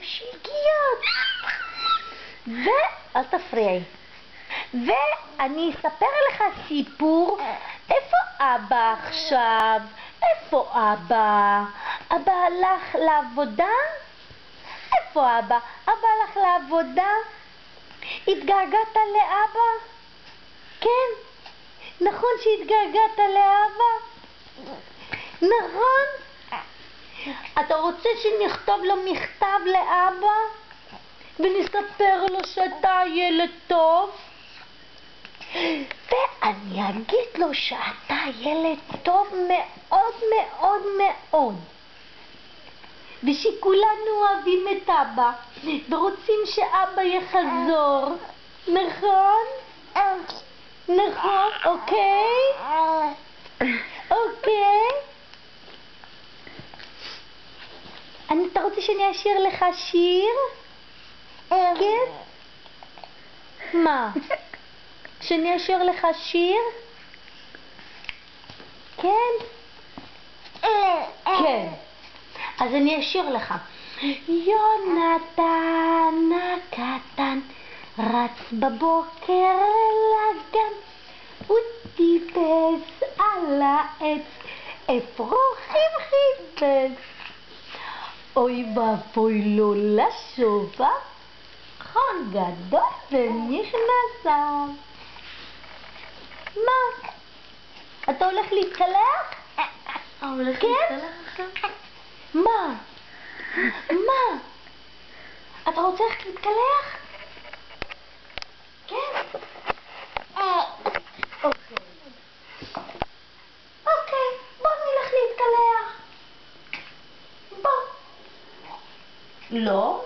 שיגיות. ואל תפריעי. ואני אספר לך סיפור. איפה אבא עכשיו? איפה אבא? אבא הלך לעבודה? איפה אבא? אבא הלך לעבודה? התגעגעת לאבא? כן? נכון שהתגעגעת לאבא? נכון? אתה רוצה שנכתוב לו מכתב לאבא? ונספר לו שאתה ילד טוב? ואני אגיד לו שאתה ילד טוב מאוד מאוד מאוד, ושכולנו אוהבים את אבא ורוצים שאבא יחזור. נכון? נכון, אוקיי? אוקיי? אתה רוצה שאני אשיר לך שיר? כן? מה? שאני אשיר לך שיר? כן? כן. אז אני אשיר לך. יונתן הקטן רץ בבוקר לגן, הוא טיפס על העץ, אפרוחים חיפש. אוי ואבוי לו לשובע, חון גדול ונכנסה. מה? אתה הולך להתקלח? כן? מה? מה? אתה רוצה ללכת להתקלח? כן? אוקיי, בוא נלך להתקלח. בוא. לא?